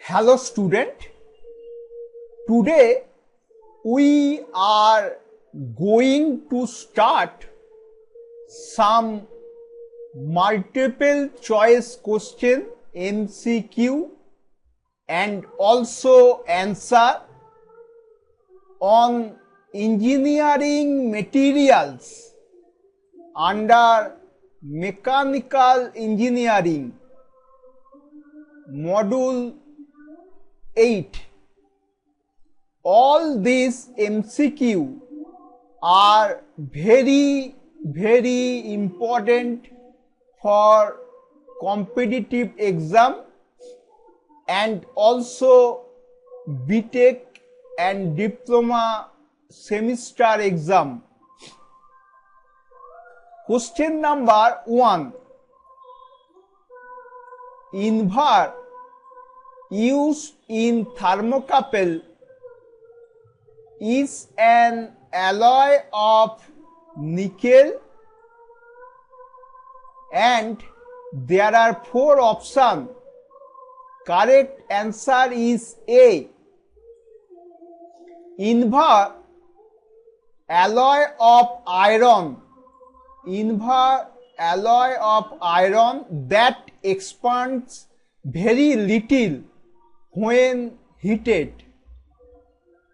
Hello student, today we are going to start some multiple choice question MCQ and also answer on engineering materials under mechanical engineering Module-8. All these MCQ are very important for competitive exam and also BTech and Diploma semester exam. Question number 1. Invar used in thermocouple is an alloy of nickel, and there are 4 options. Correct answer is A. Invar alloy of iron. Invar alloy of iron that expands very little when heated.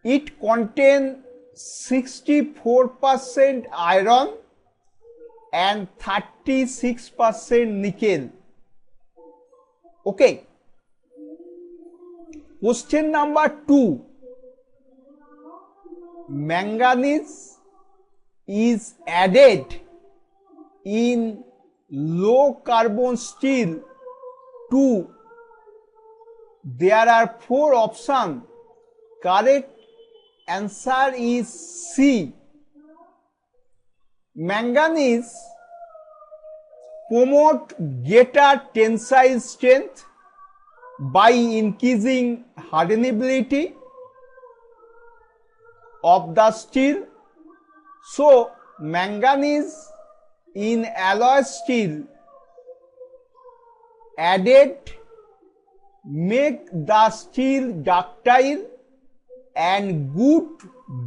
It contains 64% iron and 36% nickel. Okay. Question number 2. Manganese is added in low carbon steel too. There are 4 options. Correct answer is C. Manganese promote greater tensile strength by increasing hardenability of the steel. So manganese in alloy steel added make the steel ductile and good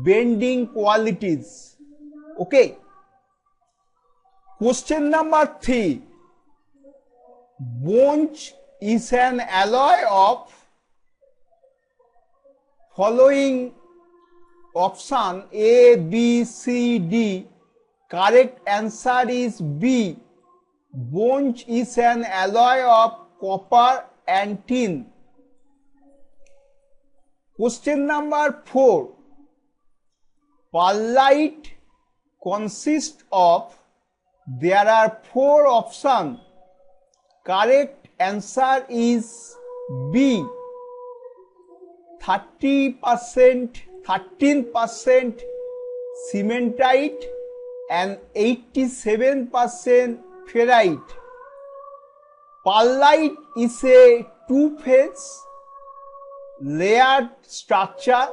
bending qualities. Okay. Question number 3. Bronze is an alloy of following option A, B, C, D. Correct answer is B. Bronze is an alloy of copper and tin. Question number 4. Pearlite consists of, there are 4 options. Correct answer is B. 13% cementite and 87% ferrite. Pearlite is a two-phase layered structure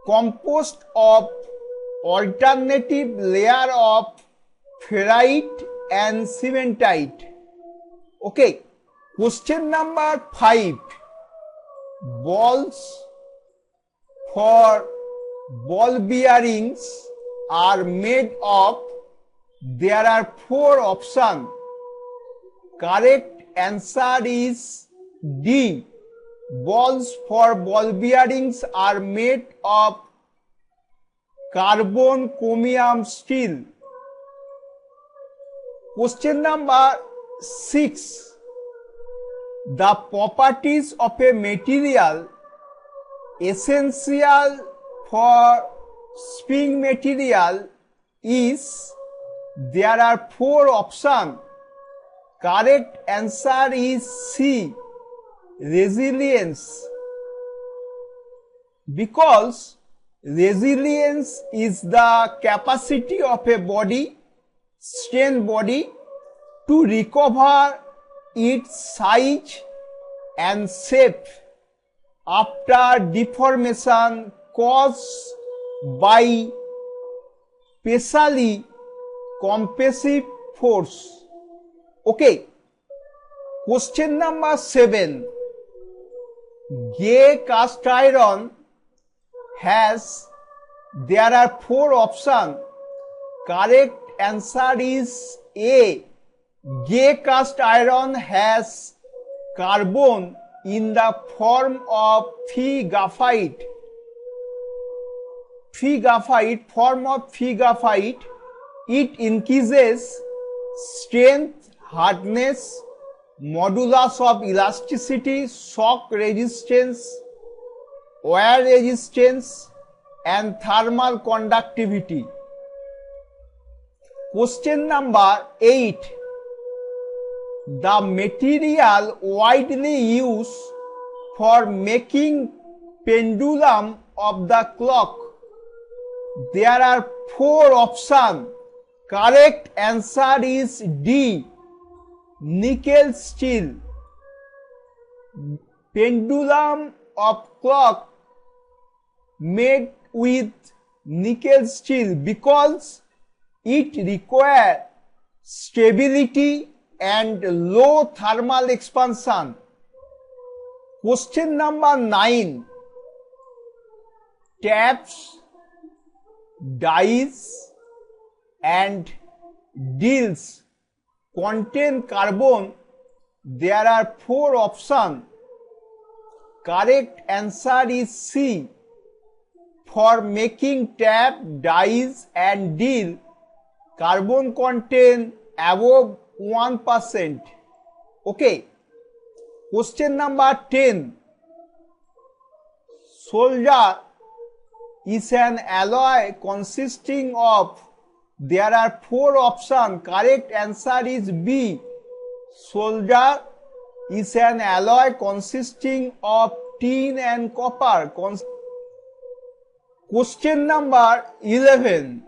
composed of alternative layer of ferrite and cementite. Okay. Question number 5. Balls for ball bearings are made of, there are 4 options. Correct answer is D. Balls for ball bearings are made of carbon chromium steel. Question number 6. The properties of a material essential for spring material is, there are 4 options. Correct answer is C. Resilience. Because resilience is the capacity of a body, strained body, to recover its size and shape after deformation caused by specially compressive force. Okay. Question number 7. gay cast iron has, there are 4 options. Correct answer is A. Gay cast iron has carbon in the form of Fe graphite. Form of Fe graphite. It increases strength, hardness, modulus of elasticity, shock resistance, wear resistance, and thermal conductivity. Question number 8. The material widely used for making pendulum of the clock. There are 4 options. Correct answer is D. Nickel steel. Pendulum of clock made with nickel steel because it requires stability and low thermal expansion. Question number 9. Taps, dies and deals contain carbon. There are 4 options. Correct answer is C. For making tap, dies and deal, carbon content above 1%. Okay. Question number 10. Solder is an alloy consisting of, there are 4 options. Correct answer is B. Solder is an alloy consisting of tin and copper. Question number 11.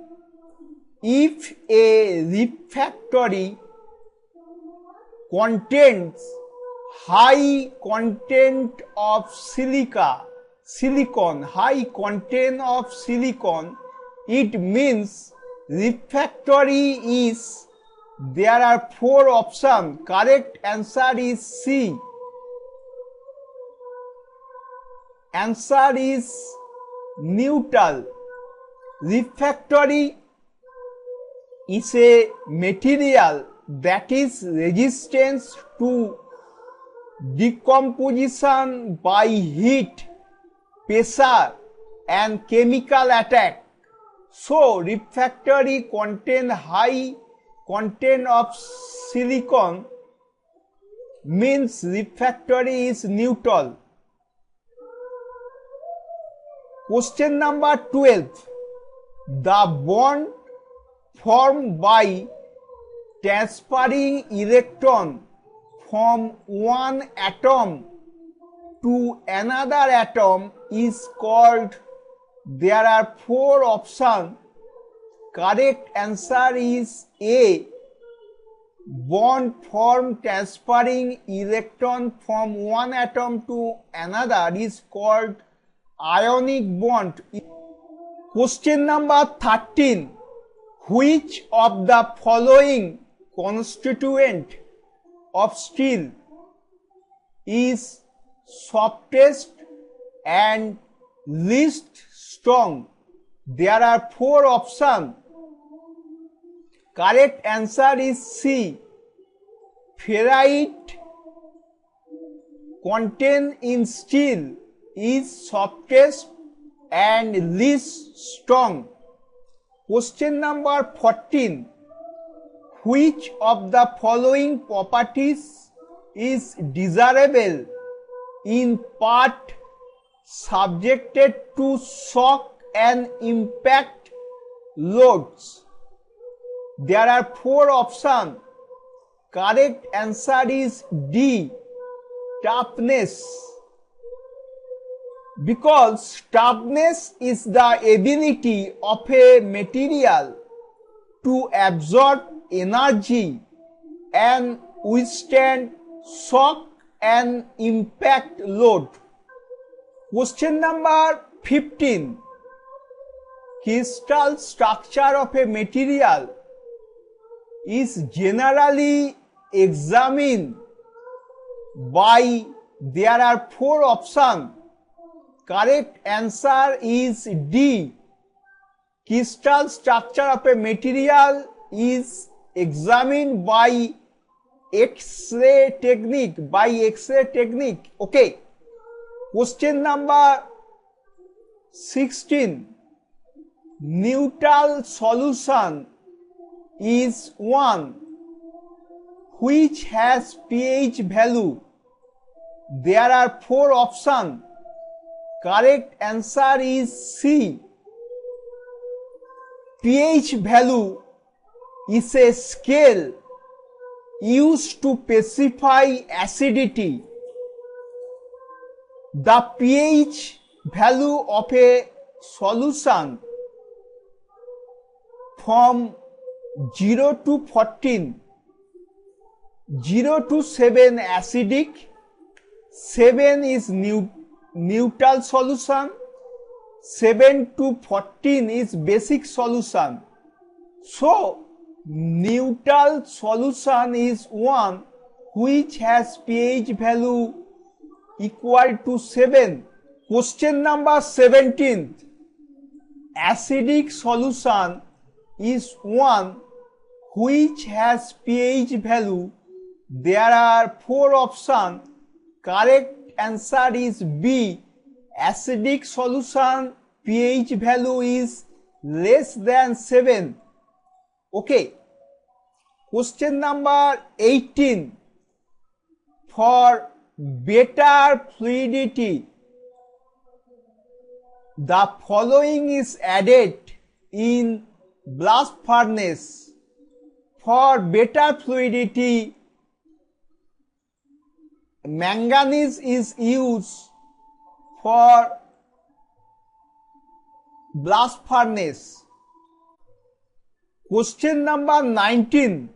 If a refractory contains high content of silicon, it means refractory is, there are 4 options. Correct answer is C. Answer is neutral. Refractory is a material that is resistant to decomposition by heat, pressure and chemical attack. So refractory contain high content of silicon means refractory is neutral. Question number 12. The bond formed by transferring electron from one atom to another atom is called, there are 4 options. Correct answer is A. Bond formed transferring electron from one atom to another is called ionic bond. Question number 13. Which of the following constituent of steel is softest and least strong? There are 4 options. Correct answer is C. Ferrite content in steel is softest and least strong. Question number 14. Which of the following properties is desirable in part subjected to shock and impact loads? There are 4 options. Correct answer is D. Toughness. Because toughness is the ability of a material to absorb energy and withstand shock and impact load. Question number 15. Crystal structure of a material is generally examined by There are 4 options. Correct answer is D. Crystal structure of a material is examined by X-ray technique. Okay. Question number 16. Neutral solution is one which has pH value. There are 4 options. Correct answer is C. pH value is a scale used to specify acidity. The pH value of a solution from 0 to 14, 0 to 7 acidic, 7 is neutral solution, 7 to 14 is basic solution. So, neutral solution is one which has pH value equal to 7. Question number 17. Acidic solution is one which has pH value. There are 4 options. Correct answer is B. Acidic solution pH value is less than 7. Okay. Question number 18. For better fluidity, the following is added in blast furnace. For better fluidity, manganese is used for blast furnace. Question number 19.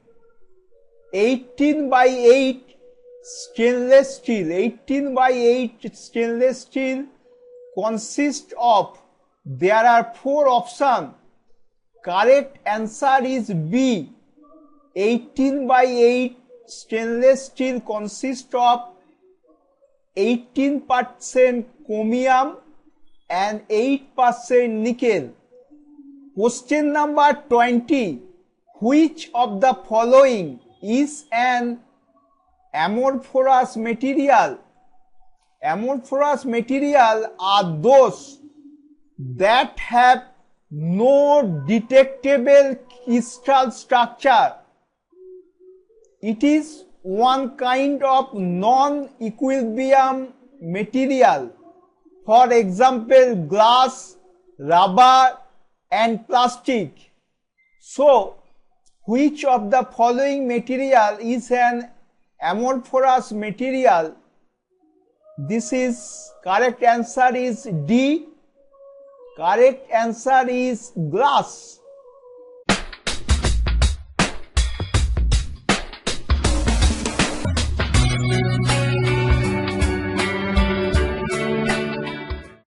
18 by 8 stainless steel. 18 by 8 stainless steel consists of, there are 4 options. Correct answer is B. 18 by 8 stainless steel consists of 18% chromium and 8% nickel. Question number 20. Which of the following is an amorphous material? Amorphous material are those that have no detectable crystal structure. It is one kind of non-equilibrium material. For example, glass, rubber and plastic. So, which of the following material is an amorphous material? This is correct answer is D. Correct answer is glass.